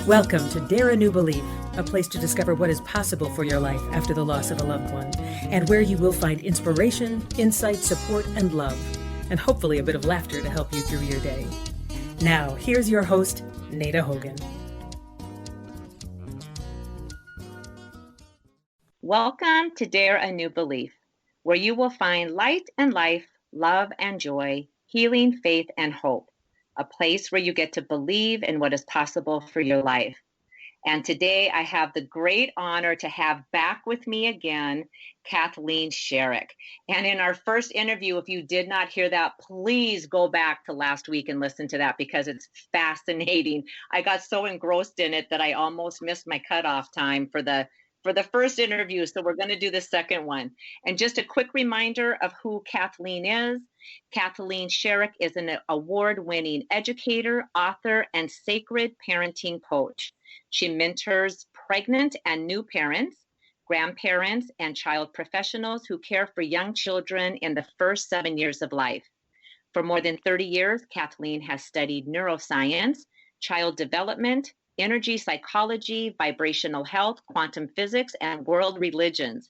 Welcome to Dare a New Belief, a place to discover what is possible for your life after the loss of a loved one, and where you will find inspiration, insight, support, and love, and hopefully a bit of laughter to help you through your day. Now, here's your host, Nada Hogan. Welcome to Dare a New Belief, where you will find light and life, love and joy, healing, faith, and hope. A place where you get to believe in what is possible for your life. And today I have the great honor to have back with me again, Kathleen Scherek. And in our first interview, if you did not hear that, please go back to last week and listen to that because it's fascinating. I got so engrossed in it that I almost missed my cutoff time for the first interview. So we're going to do the second one. And just a quick reminder of who Kathleen is. Kathleen Scherek is an award-winning educator, author, and sacred parenting coach. She mentors pregnant and new parents, grandparents, and child professionals who care for young children in the first 7 years of life. For more than 30 years, Kathleen has studied neuroscience, child development, energy psychology, vibrational health, quantum physics, and world religions.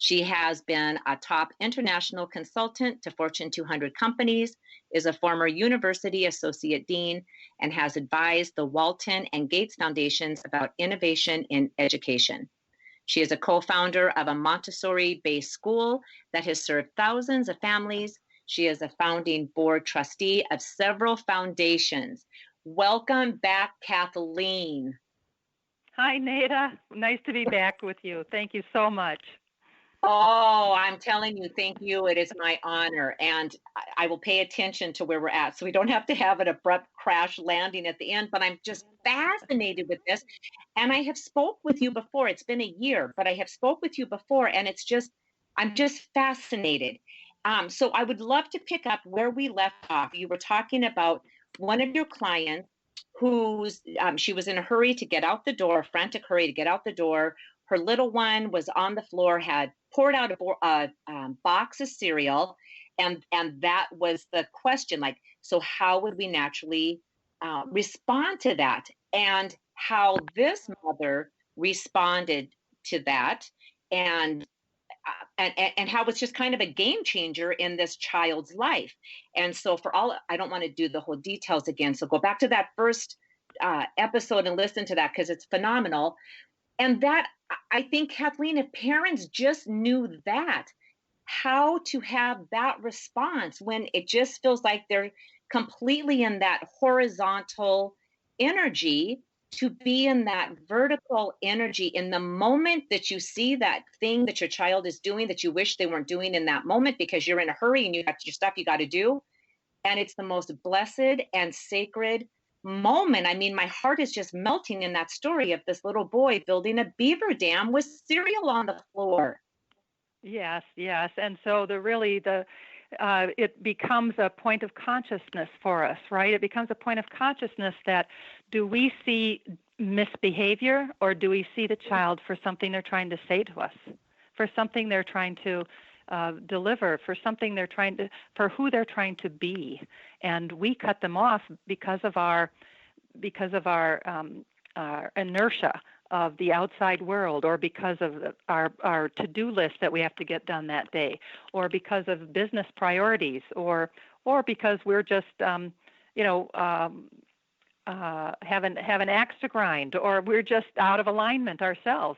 She has been a top international consultant to Fortune 200 companies, is a former university associate dean, and has advised the Walton and Gates Foundations about innovation in education. She is a co-founder of a Montessori-based school that has served thousands of families. She is a founding board trustee of several foundations. Welcome back, Kathleen. Hi, Nada. Nice to be back with you. Thank you so much. Oh, I'm telling you, thank you. It is my honor. And I will pay attention to where we're at. So we don't have to have an abrupt crash landing at the end, but I'm just fascinated with this. And I have spoke with you before. It's been a year, but I have spoke with you before. And I'm just fascinated. So I would love to pick up where we left off. You were talking about one of your clients she was in a hurry to get out the door, frantic hurry to get out the door. Her little one was on the floor, had poured out a box of cereal, and that was the question, like, so how would we naturally respond to that? And how this mother responded to that, and how it's just kind of a game changer in this child's life. And so I don't want to do the whole details again. So go back to that first episode and listen to that because it's phenomenal. And that, I think, Kathleen, if parents just knew that, how to have that response when it just feels like they're completely in that horizontal energy, to be in that vertical energy in the moment that you see that thing that your child is doing that you wish they weren't doing in that moment because you're in a hurry and you got your stuff you got to do. And it's the most blessed and sacred moment. I mean, my heart is just melting in that story of this little boy building a beaver dam with cereal on the floor. Yes. And so it becomes a point of consciousness for us, right? It becomes a point of consciousness that, do we see misbehavior or do we see the child for something they're trying to say to us, for something they're trying to deliver, for who they're trying to be? And we cut them off because of our inertia of the outside world, or because of our to-do list that we have to get done that day, or because of business priorities, or because we're just have an axe to grind, or we're just out of alignment ourselves.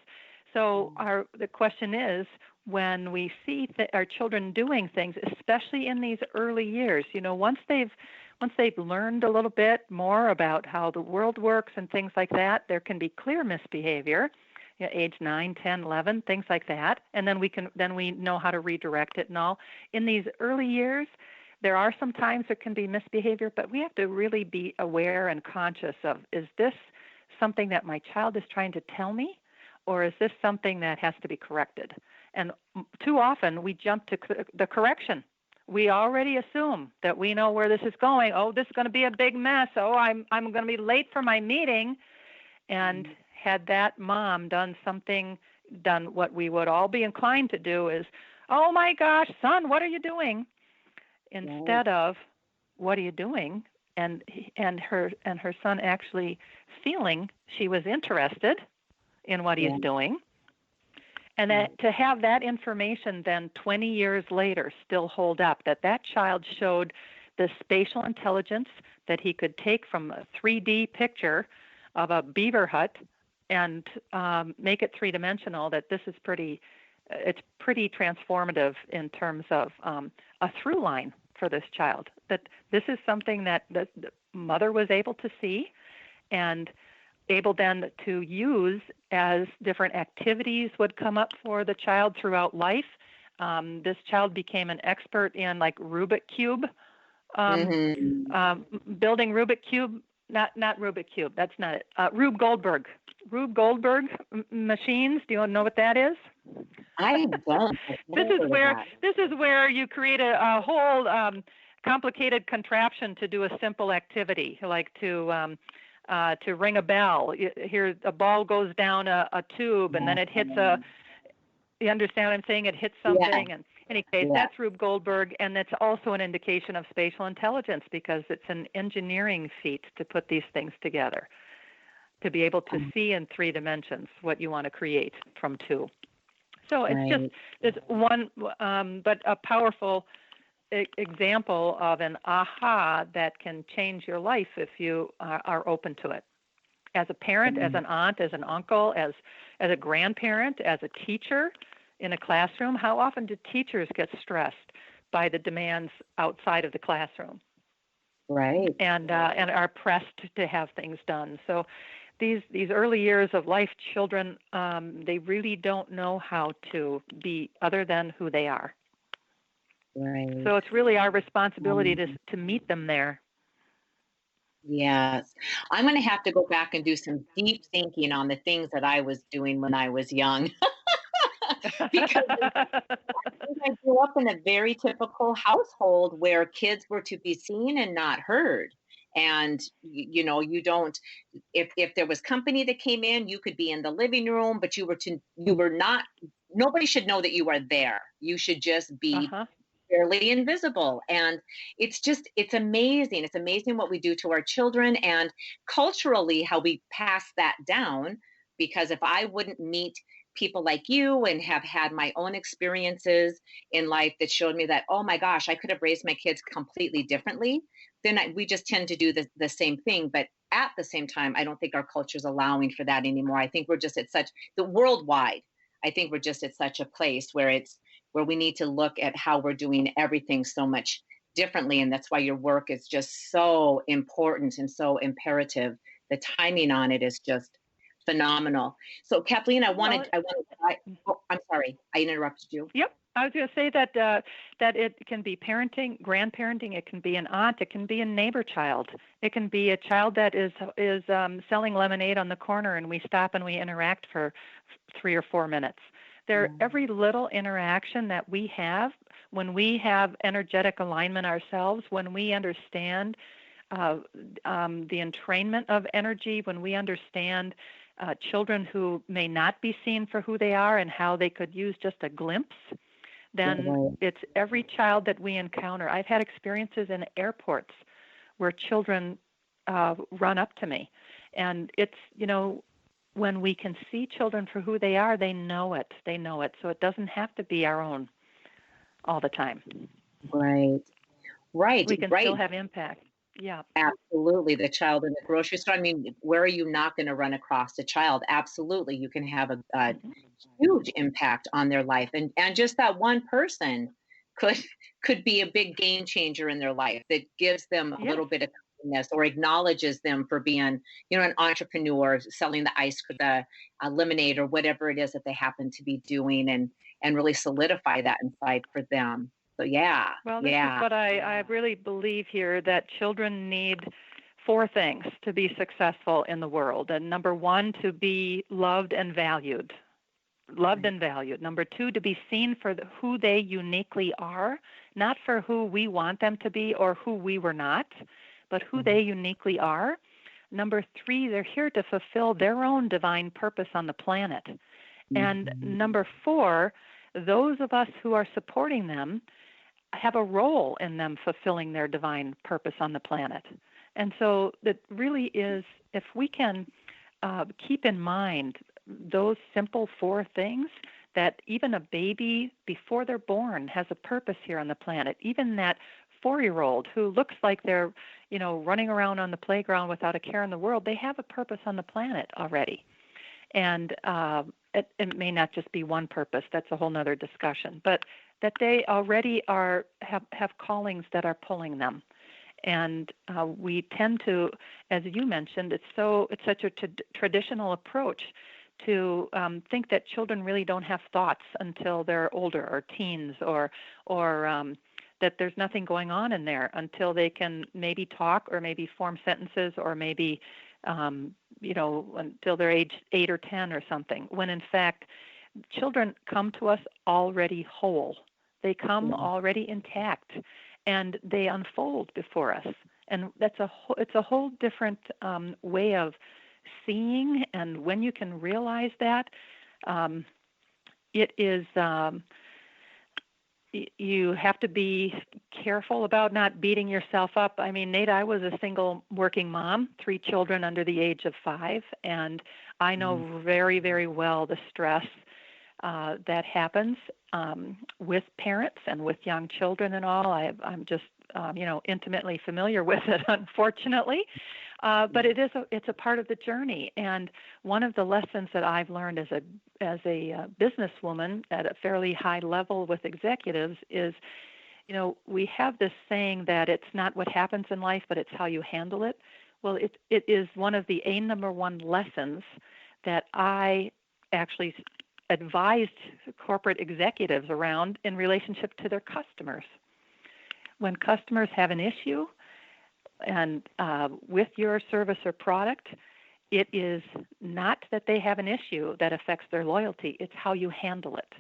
So the question is, when we see our children doing things, especially in these early years, once they've learned a little bit more about how the world works and things like that, there can be clear misbehavior, age 9, 10, 11, things like that, and then we know how to redirect it and all. In these early years, there are some times there can be misbehavior, but we have to really be aware and conscious of, is this something that my child is trying to tell me, or is this something that has to be corrected? And too often we jump to the correction. we already assume that we know where this is going. Oh, this is going to be a big mess. Oh, I'm going to be late for my meeting. And had that mom done what we would all be inclined to do is, oh my gosh, son, what are you doing? Instead of, what are you doing? And her son actually feeling she was interested in what he's doing. And that, to have that information then 20 years later still hold up, that child showed the spatial intelligence that he could take from a 3D picture of a beaver hut and make it three-dimensional, that this is it's pretty transformative in terms of a through line for this child, that this is something that the mother was able to see and able then to use as different activities would come up for the child throughout life. This child became an expert in like Rubik Cube, building Rubik Cube, not Rubik Cube, that's not it, Rube Goldberg machines. Do you know what that is? I don't. This is where you create a whole complicated contraption to do a simple activity, like to ring a bell. Here, a ball goes down a tube, and then it hits you understand what I'm saying? It hits something. Yeah. And in any case, that's Rube Goldberg, and that's also an indication of spatial intelligence because it's an engineering feat to put these things together, to be able to see in 3 dimensions what you want to create from 2. So it's one, but a powerful example of an aha that can change your life if you are open to it. As a parent, as an aunt, as an uncle, as a grandparent, as a teacher in a classroom, how often do teachers get stressed by the demands outside of the classroom? Right. And are pressed to have things done. So these early years of life, children, they really don't know how to be other than who they are. Right. So it's really our responsibility to meet them there. Yes. I'm going to have to go back and do some deep thinking on the things that I was doing when I was young. Because I grew up in a very typical household where kids were to be seen and not heard. And, you don't, if there was company that came in, you could be in the living room, but you were not, nobody should know that you are there. You should just be fairly invisible. And it's amazing. It's amazing what we do to our children and culturally how we pass that down. Because if I wouldn't meet people like you and have had my own experiences in life that showed me that, oh my gosh, I could have raised my kids completely differently, then we just tend to do the same thing. But at the same time, I don't think our culture is allowing for that anymore. I think we're just at the worldwide, I think we're just at such a place where we need to look at how we're doing everything so much differently. And that's why your work is just so important and so imperative. The timing on it is just phenomenal. So Kathleen, I'm sorry, I interrupted you. Yep. I was going to say that it can be parenting, grandparenting. It can be an aunt. It can be a neighbor child. It can be a child that is selling lemonade on the corner, and we stop and we interact for 3 or 4 minutes. Every little interaction that we have, when we have energetic alignment ourselves, when we understand the entrainment of energy, when we understand children who may not be seen for who they are and how they could use just a glimpse, then it's every child that we encounter. I've had experiences in airports where children run up to me. And it's, when we can see children for who they are, they know it. They know it. So it doesn't have to be our own all the time. Right. We can still have impact. Yeah. Absolutely. The child in the grocery store. I mean, where are you not going to run across a child? Absolutely. You can have a huge impact on their life. And just that one person could be a big game changer in their life that gives them a little bit of kindness or acknowledges them for being, an entrepreneur, selling the lemonade or whatever it is that they happen to be doing and really solidify that inside for them. So, yeah. Well, this is what I really believe here, that children need 4 things to be successful in the world. And number 1, to be loved and valued. Loved and valued. Number 2, to be seen for who they uniquely are not for who we want them to be or who we were not, but who they uniquely are. Number 3, they're here to fulfill their own divine purpose on the planet. And number 4, those of us who are supporting them have a role in them fulfilling their divine purpose on the planet. And so that really is, if we can keep in mind those simple 4 things, that even a baby before they're born has a purpose here on the planet. Even that 4-year-old who looks like they're, running around on the playground without a care in the world, they have a purpose on the planet already. And it may not just be one purpose. That's a whole nother discussion. But that they already have callings that are pulling them. And we tend to, as you mentioned, it's such a traditional approach to think that children really don't have thoughts until they're older or teens, or that there's nothing going on in there until they can maybe talk or maybe form sentences or maybe until they're age 8 or 10 or something. When in fact, children come to us already whole. They come already intact, and they unfold before us. And it's a whole different way of seeing. And when you can realize that, it is. You have to be careful about not beating yourself up. I mean, Nada, I was a single working mom, 3 children under the age of 5, and I know very, very well the stress that happens with parents and with young children and all. I'm just, intimately familiar with it, unfortunately. But it's a part of the journey. And one of the lessons that I've learned as a businesswoman at a fairly high level with executives is, we have this saying that it's not what happens in life, but it's how you handle it. Well, it is one of the number 1 lessons that I actually advised corporate executives around in relationship to their customers. When customers have an issue and with your service or product, it is not that they have an issue that affects their loyalty. It's how you handle it,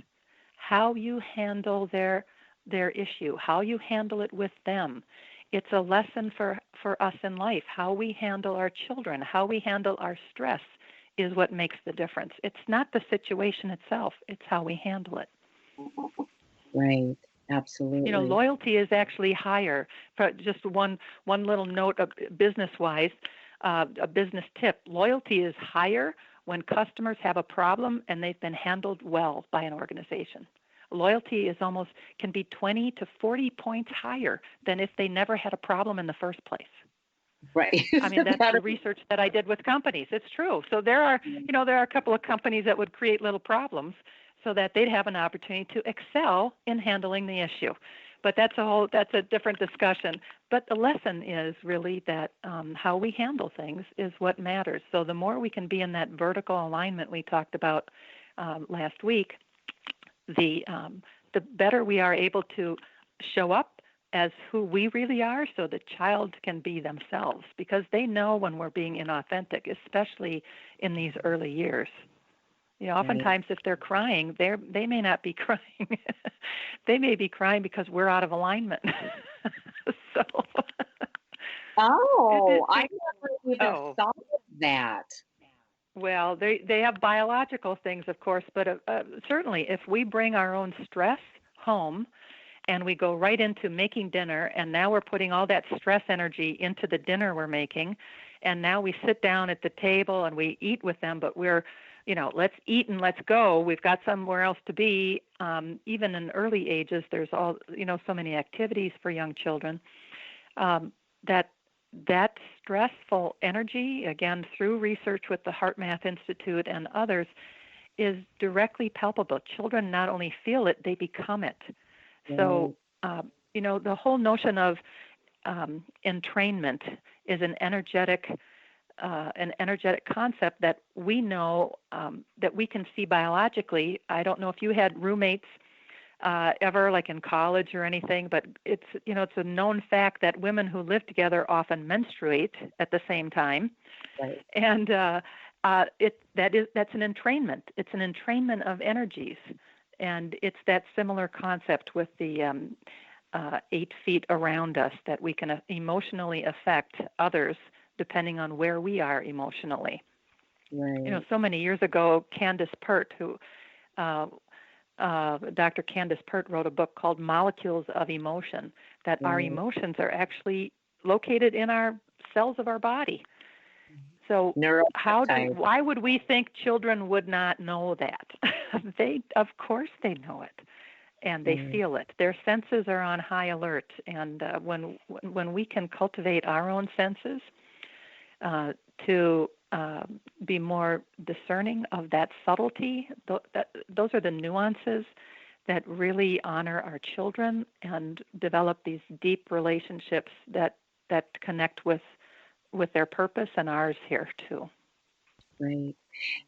how you handle their issue, how you handle it with them. It's a lesson for us in life. How we handle our children, how we handle our stress is what makes the difference. It's not the situation itself. It's how we handle it. Right. Absolutely. Loyalty is actually higher. For just one little note of business-wise, a business tip, loyalty is higher when customers have a problem and they've been handled well by an organization. Loyalty can be 20 to 40 points higher than if they never had a problem in the first place. Right. I mean, that's the research that I did with companies. It's true. So there are a couple of companies that would create little problems so that they'd have an opportunity to excel in handling the issue. But that's a different discussion. But the lesson is really that how we handle things is what matters. So the more we can be in that vertical alignment we talked about last week, the better we are able to show up as who we really are, so the child can be themselves, because they know when we're being inauthentic, especially in these early years. Oftentimes if they're crying, they may not be crying. They may be crying because we're out of alignment. So. I never even thought of that. Well, they have biological things, of course, but certainly if we bring our own stress home and we go right into making dinner, and now we're putting all that stress energy into the dinner we're making, and now we sit down at the table and we eat with them, but we're, let's eat and let's go. We've got somewhere else to be. Even in early ages, there's so many activities for young children. That stressful energy, again, through research with the Heart Math Institute and others, is directly palpable. Children not only feel it, they become it. So, the whole notion of entrainment is an energetic concept that we know that we can see biologically. I don't know if you had roommates ever, like in college or anything, but it's a known fact that women who live together often menstruate at the same time, right. And that's an entrainment. It's an entrainment of energies. And it's that similar concept with the 8 feet around us that we can emotionally affect others depending on where we are emotionally. Right. So many years ago, Candace Pert, who Dr. Candace Pert wrote a book called Molecules of Emotion, that our Right. emotions are actually located in our cells of our body. So Neuropeptides. why would we think children would not know that? Of course they know it, and they feel it. Their senses are on high alert, and when we can cultivate our own senses to be more discerning of that subtlety, those are the nuances that really honor our children and develop these deep relationships that connect with their purpose and ours here too. Right.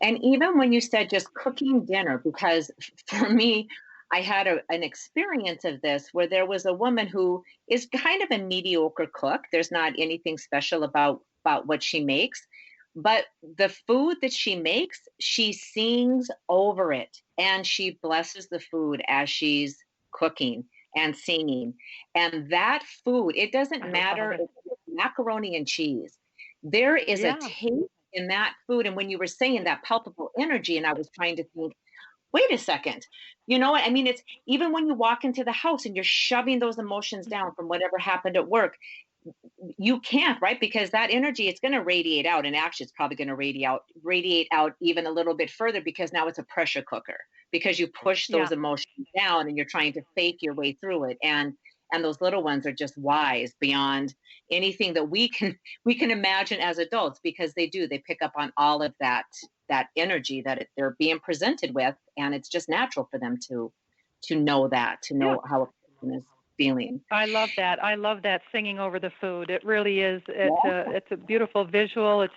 And even when you said just cooking dinner, because for me, I had an experience of this where there was a woman who is kind of a mediocre cook. There's not anything special about what she makes, but the food that she makes, she sings over it and she blesses the food as she's cooking and singing. And that food, it doesn't I matter love if it. it's macaroni and cheese. There is a Yeah. taste in that food. And when you were saying that palpable energy, and I was trying to think, wait a second, you know what? I mean, it's even when you walk into the house and you're shoving those emotions down from whatever happened at work, you can't, right? Because that energy, it's going to radiate out, and actually it's probably going to radiate out even a little bit further, because now it's a pressure cooker, because you push Yeah. those emotions down and you're trying to fake your way through it. And those little ones are just wise beyond anything that we can imagine as adults, because they pick up on all of that energy that they're being presented with, and it's just natural for them to know that, to Yeah. know how a person is feeling. I love that. I love that, singing over the food. It really is. It's a beautiful visual. It's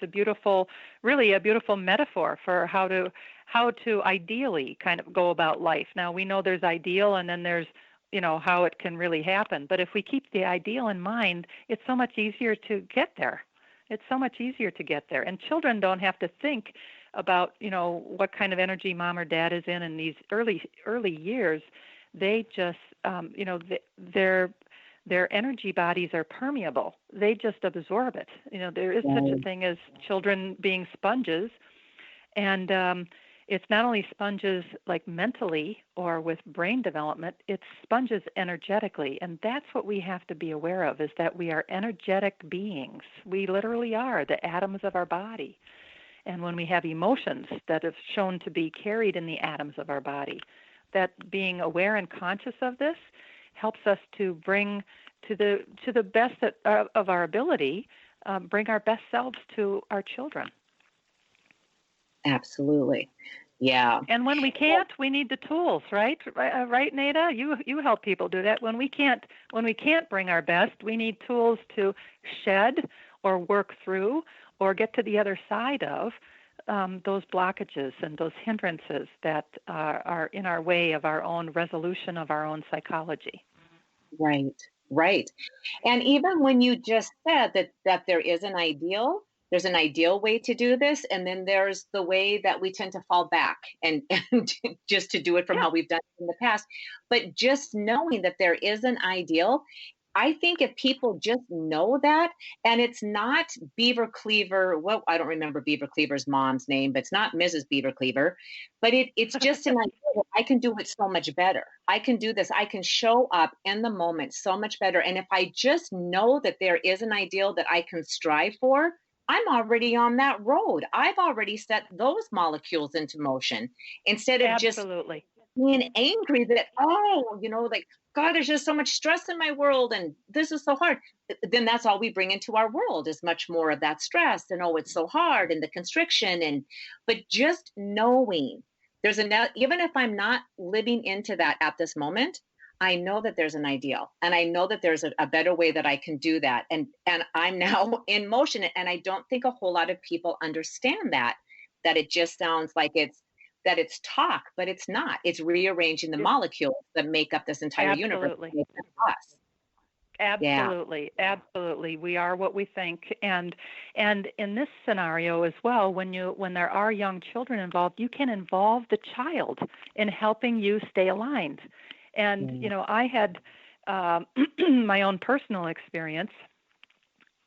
really a beautiful metaphor for how to ideally kind of go about life. Now we know there's ideal, and then there's how it can really happen. But if we keep the ideal in mind, it's so much easier to get there. It's so much easier to get there. And children don't have to think about what kind of energy mom or dad is in these early years. They just their energy bodies are permeable. They just absorb it. There is such a thing as children being sponges, and it's not only sponges like mentally or with brain development, it's sponges energetically. And that's what we have to be aware of, is that we are energetic beings. We literally are the atoms of our body. And when we have emotions that have shown to be carried in the atoms of our body, that being aware and conscious of this helps us to bring to the best of our ability, bring our best selves to our children. Absolutely. Yeah. And when we can't, we need the tools, right? Right, Nada? You help people do that. When we can't bring our best, we need tools to shed or work through or get to the other side of those blockages and those hindrances that are in our way of our own resolution of our own psychology. Right. Right. And even when you just said that there's an ideal way to do this, and then there's the way that we tend to fall back and just to do it from Yeah. how we've done it in the past. But just knowing that there is an ideal, I think if people just know that, and it's not Beaver Cleaver, well, I don't remember Beaver Cleaver's mom's name, but it's not Mrs. Beaver Cleaver, but it's just an idea that I can do it so much better. I can do this. I can show up in the moment so much better. And if I just know that there is an ideal that I can strive for, I'm already on that road. I've already set those molecules into motion, instead of just Absolutely. being angry that, like, God, there's just so much stress in my world and this is so hard. Then that's all we bring into our world, is much more of that stress and, oh, it's so hard, and the constriction. But just knowing even if I'm not living into that at this moment, I know that there's an ideal, and I know that there's a better way that I can do that. And I'm now in motion. And I don't think a whole lot of people understand that it just sounds like it's talk, but it's not. It's rearranging the molecules that make up this entire universe. Absolutely. Us. Absolutely. Yeah. Absolutely. We are what we think. And in this scenario as well, when there are young children involved, you can involve the child in helping you stay aligned. And, I had my own personal experience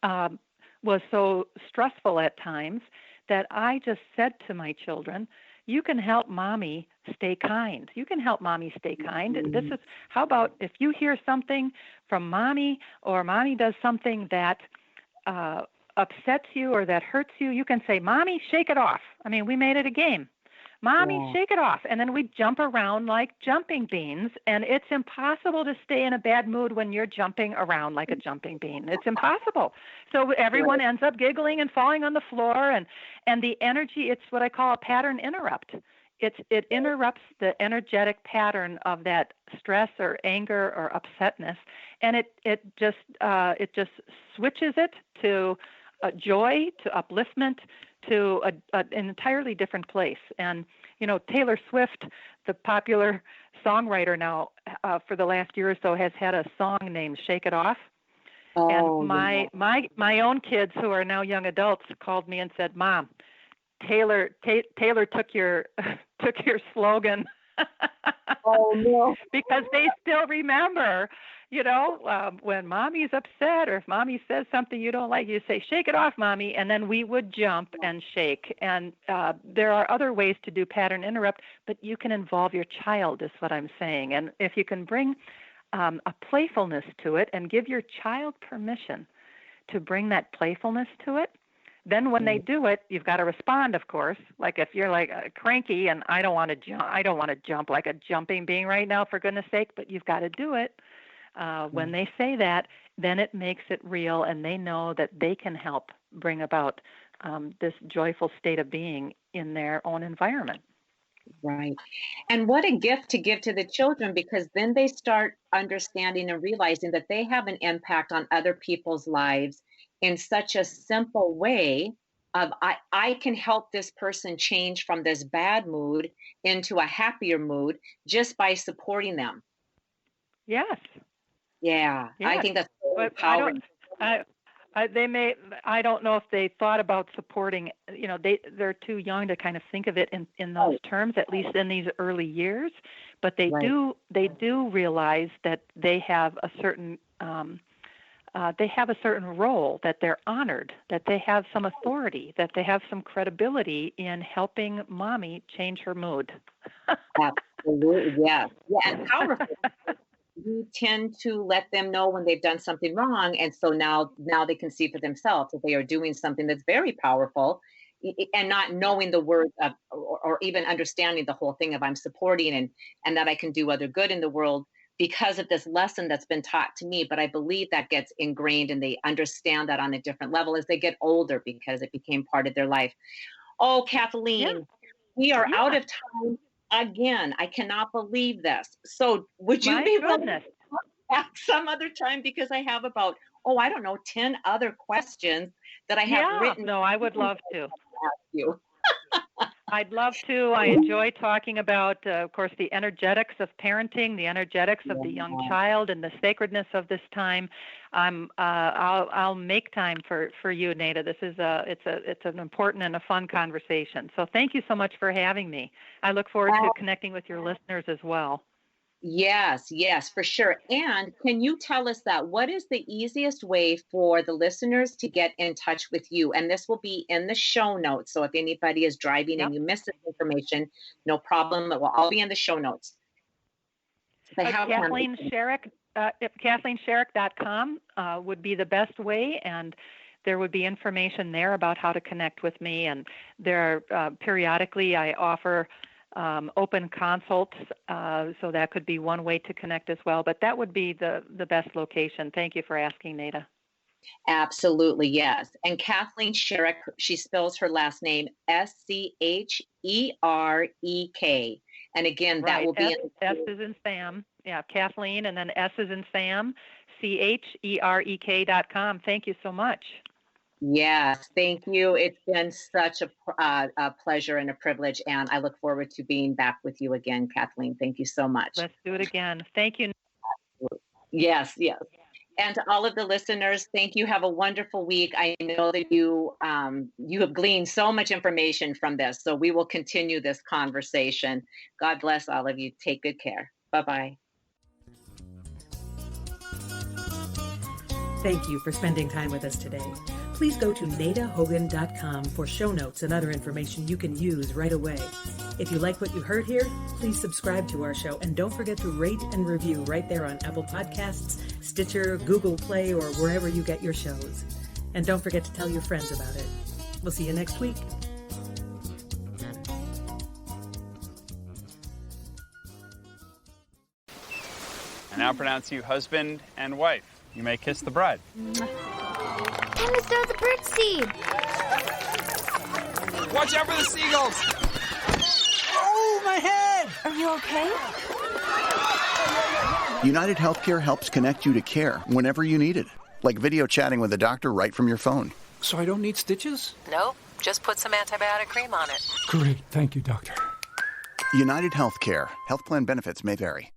was so stressful at times that I just said to my children, you can help mommy stay kind. You can help mommy stay kind. And this is, how about if you hear something from mommy, or mommy does something that upsets you or that hurts you, you can say, mommy, shake it off. I mean, we made it a game. Mommy, shake it off. And then we jump around like jumping beans. And it's impossible to stay in a bad mood when you're jumping around like a jumping bean. It's impossible. So everyone ends up giggling and falling on the floor. And the energy, it's what I call a pattern interrupt. It interrupts the energetic pattern of that stress or anger or upsetness. And it just switches it to joy, to upliftment, to an entirely different place. And, Taylor Swift, the popular songwriter now, for the last year or so, has had a song named Shake It Off. And my own kids, who are now young adults, called me and said, Mom, Taylor took your slogan. Oh, no. Because they still remember, when mommy's upset, or if mommy says something you don't like, you say, shake it off, mommy, and then we would jump and shake. And there are other ways to do pattern interrupt, but you can involve your child, is what I'm saying. And if you can bring a playfulness to it and give your child permission to bring that playfulness to it, then when they do it, you've got to respond, of course. Like if you're like cranky and I don't want to jump like a jumping being right now, for goodness sake, but you've got to do it. When they say that, then it makes it real, and they know that they can help bring about this joyful state of being in their own environment. Right. And what a gift to give to the children, because then they start understanding and realizing that they have an impact on other people's lives in such a simple way of I can help this person change from this bad mood into a happier mood just by supporting them. Yes. Yeah. Yes. I think that's so But empowering. I don't know if they thought about supporting, they're too young to kind of think of it in those terms, at least in these early years, but they do realize that they have a certain role, that they're honored, that they have some authority, that they have some credibility in helping mommy change her mood. Absolutely. Yes. Yeah. And powerful. We tend to let them know when they've done something wrong. And so now they can see for themselves that they are doing something that's very powerful, and not knowing the words of, or even understanding the whole thing of I'm supporting and that I can do other good in the world because of this lesson that's been taught to me. But I believe that gets ingrained and they understand that on a different level as they get older because it became part of their life. Oh, Kathleen, we are out of time. Again, I cannot believe this. So would you be willing to come back some other time? Because I have about, 10 other questions that I have written. No, I would love to. Ask you. I'd love to. I enjoy talking about, of course, the energetics of parenting, the energetics of the young child, and the sacredness of this time. I'll make time for you, Nada. This is it's an important and a fun conversation. So thank you so much for having me. I look forward to connecting with your listeners as well. Yes, for sure. And can you tell us what is the easiest way for the listeners to get in touch with you? And this will be in the show notes. So if anybody is driving and you miss this information, no problem. It will all be in the show notes. Kathleen Scherek, KathleenScherek.com would be the best way. And there would be information there about how to connect with me. And there are periodically I offer open consults, so that could be one way to connect as well. But that would be the best location. Thank you for asking, Nada. Absolutely, yes. And Kathleen Scherek, she spells her last name Scherek. And again, that will be S is in Sam. Yeah, Kathleen, and then S is in Sam, Cherek.com. Thank you so much. Yes, thank you. It's been such a pleasure and a privilege, and I look forward to being back with you again, Kathleen. Thank you so much. Let's do it again. Thank you. Yes. And to all of the listeners, thank you. Have a wonderful week. I know that you have gleaned so much information from this, so we will continue this conversation. God bless all of you. Take good care. Bye-bye. Thank you for spending time with us today. Please go to nadahogan.com for show notes and other information you can use right away. If you like what you heard here, please subscribe to our show and don't forget to rate and review right there on Apple Podcasts, Stitcher, Google Play, or wherever you get your shows. And don't forget to tell your friends about it. We'll see you next week. I now pronounce you husband and wife. You may kiss the bride. Time to throw the birdseed. Watch out for the seagulls! Oh, my head! Are you okay? United Healthcare helps connect you to care whenever you need it. Like video chatting with a doctor right from your phone. So I don't need stitches? Nope, just put some antibiotic cream on it. Great, thank you, doctor. United Healthcare. Health plan benefits may vary.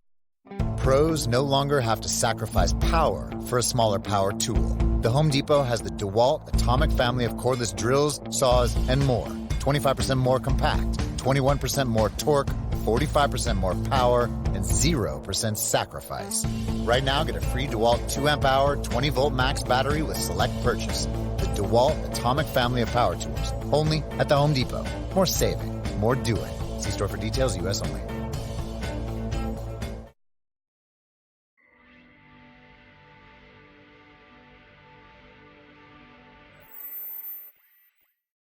Pros no longer have to sacrifice power for a smaller power tool. The Home Depot has the DeWalt Atomic family of cordless drills, saws, and more. 25% more compact, 21% more torque, 45% more power, and 0% sacrifice. Right now, get a free DeWalt 2-amp-hour, 20-volt max battery with select purchase. The DeWalt Atomic family of power tools, only at the Home Depot. More saving, more doing. See store for details, U.S. only.